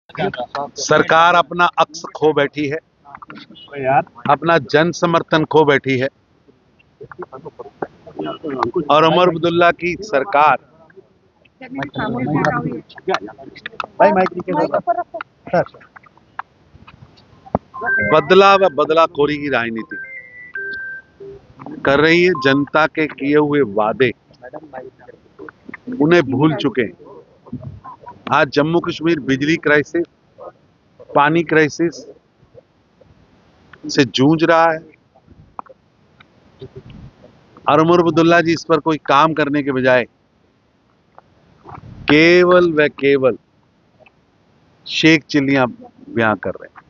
सरकार अपना अक्स खो बैठी है, अपना जन समर्थन खो बैठी है और उमर अब्दुल्ला की सरकार बदला व बदलाखोरी की राजनीति कर रही है। जनता के किए हुए वादे उन्हें भूल चुके हैं। आज जम्मू कश्मीर बिजली क्राइसिस, पानी क्राइसिस से जूझ रहा है और उमर अब्दुल्ला जी इस पर कोई काम करने के बजाय केवल व केवल शेख चिल्लियां बयां कर रहे हैं।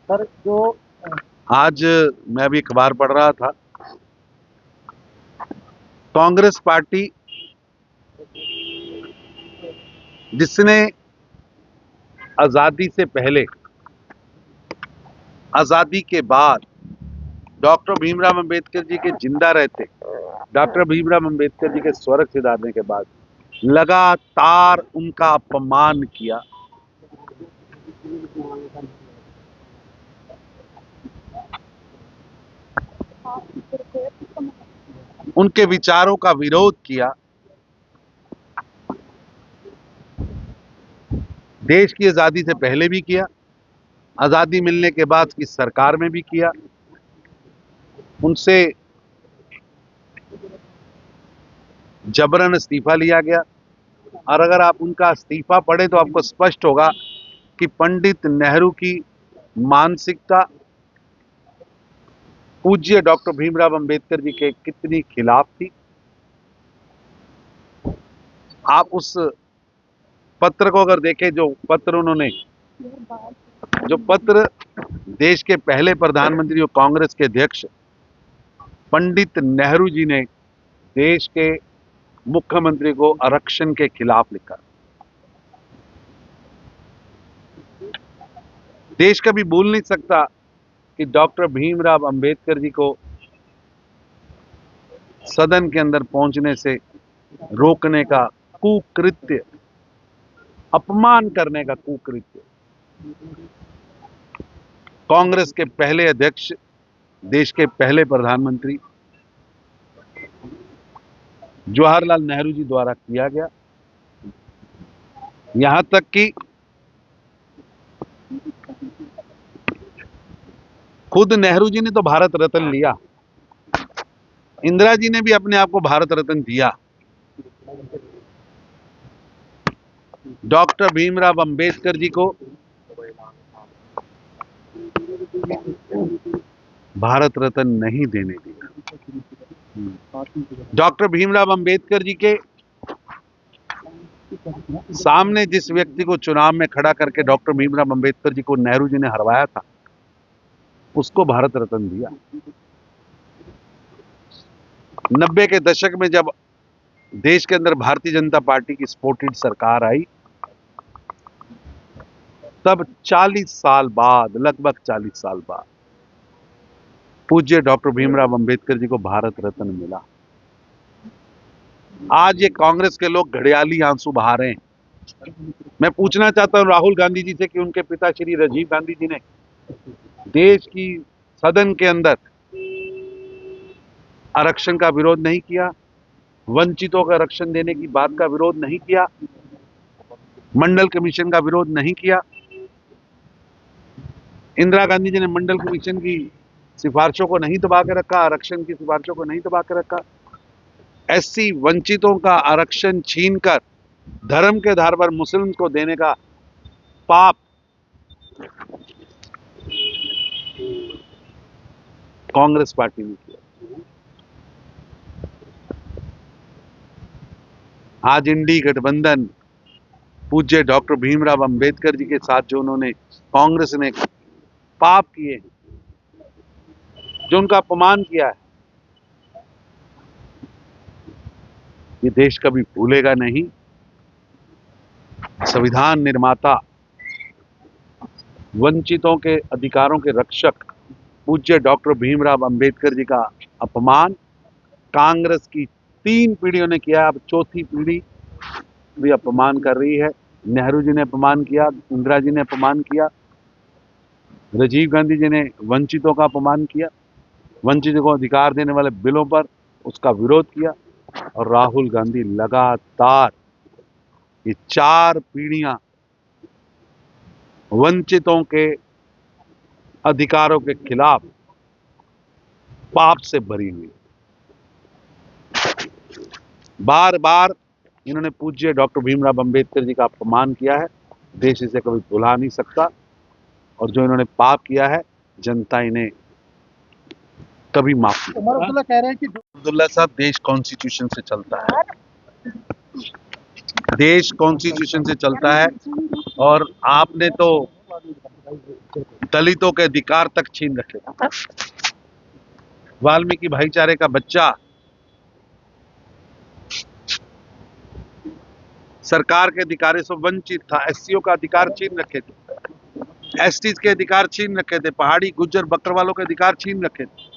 सर जो आज मैं अभी अखबार पढ़ रहा था, कांग्रेस पार्टी जिसने आजादी से पहले, आजादी के बाद, डॉक्टर भीमराव अंबेडकर जी के जिंदा रहते, डॉक्टर भीमराव अंबेडकर जी के स्वर्ग सिधारने के बाद लगातार उनका अपमान किया। उनके विचारों का विरोध किया। देश की आजादी से पहले भी किया, आजादी मिलने के बाद की सरकार में भी किया। उनसे जबरन इस्तीफा लिया गया और अगर आप उनका इस्तीफा पढ़े तो आपको स्पष्ट होगा कि पंडित नेहरू की मानसिकता पूज्य डॉक्टर भीमराव अंबेडकर जी के कितनी खिलाफ थी। आप उस पत्र को अगर देखें, जो पत्र देश के पहले प्रधानमंत्री और कांग्रेस के अध्यक्ष पंडित नेहरू जी ने देश के मुख्यमंत्री को आरक्षण के खिलाफ लिखा। देश कभी भूल नहीं सकता कि डॉक्टर भीमराव अंबेडकर जी को सदन के अंदर पहुंचने से रोकने का कुकृत्य, अपमान करने का कुकृत्य कांग्रेस के पहले अध्यक्ष, देश के पहले प्रधानमंत्री जवाहरलाल नेहरू जी द्वारा किया गया। यहां तक कि खुद नेहरू जी ने तो भारत रत्न लिया, इंदिरा जी ने भी अपने आप को भारत रत्न दिया। डॉक्टर भीमराव अंबेडकर जी को भारत रत्न नहीं देने दिया। डॉक्टर भीमराव अंबेडकर जी के सामने जिस व्यक्ति को चुनाव में खड़ा करके डॉक्टर भीमराव अंबेडकर जी को नेहरू जी ने हरवाया था, उसको भारत रत्न दिया। 90 के दशक में जब देश के अंदर भारतीय जनता पार्टी की सपोर्टेड सरकार आई, तब 40 साल बाद, लगभग 40 साल बाद पूज्य डॉक्टर भीमराव अंबेडकर जी को भारत रत्न मिला। आज ये कांग्रेस के लोग घड़ियाली आंसू बहा रहे हैं। मैं पूछना चाहता हूं राहुल गांधी जी से कि उनके पिता श्री राजीव गांधी जी ने देश की सदन के अंदर आरक्षण का विरोध नहीं किया, वंचितों का आरक्षण देने की बात का विरोध नहीं किया, मंडल कमीशन का विरोध नहीं किया। इंदिरा गांधी जी ने मंडल कमीशन की सिफारिशों को नहीं दबा के रखा, आरक्षण की सिफारिशों को नहीं दबा के रखा। एससी वंचितों का आरक्षण छीनकर धर्म के आधार पर मुस्लिम को देने का पाप कांग्रेस पार्टी ने किया। आज इंडी गठबंधन पूज्य डॉक्टर भीमराव अंबेडकर जी के साथ जो उन्होंने, कांग्रेस ने पाप किए, जो उनका अपमान किया है, ये देश कभी भूलेगा नहीं। संविधान निर्माता, वंचितों के अधिकारों के रक्षक पूज्य डॉक्टर भीमराव अंबेडकर जी का अपमान कांग्रेस की 3 पीढ़ियों ने किया। अब 4थी पीढ़ी भी अपमान कर रही है। नेहरू जी ने अपमान किया, इंदिरा जी ने अपमान किया, राजीव गांधी जी ने वंचितों का अपमान किया, वंचितों को अधिकार देने वाले बिलों पर उसका विरोध किया, और राहुल गांधी लगातार ये 4 पीढ़ियां वंचितों के अधिकारों के खिलाफ पाप से भरी हुई। बार बार इन्होंने पूज्य डॉक्टर भीमराव अंबेडकर जी का अपमान किया है, देश इसे कभी भुला नहीं सकता, और जो इन्होंने पाप किया है जनता इन्हें कभी माफ नहीं। उमर अब्दुल्ला कह रहे हैं कि अब्दुल्ला साहब, देश कॉन्स्टिट्यूशन से चलता है, देश कॉन्स्टिट्यूशन से चलता है, और आपने तो दलितों के अधिकार तक छीन रखे। वाल्मीकि भाईचारे का बच्चा सरकार के अधिकारों से वंचित था, एससीओ का अधिकार छीन रखे थे, एसटीज के अधिकार छीन रखे थे, पहाड़ी गुज्जर बकरवालों के अधिकार छीन रखे थे।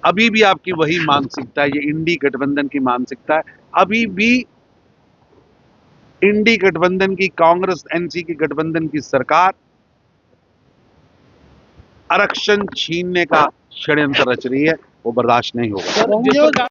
अभी भी आपकी वही मानसिकता है, ये इंडी गठबंधन की मानसिकता है। अभी भी इंडी गठबंधन की, कांग्रेस एनसी की गठबंधन की सरकार आरक्षण छीनने का षड्यंत्र रच रही है, वो बर्दाश्त नहीं होगा।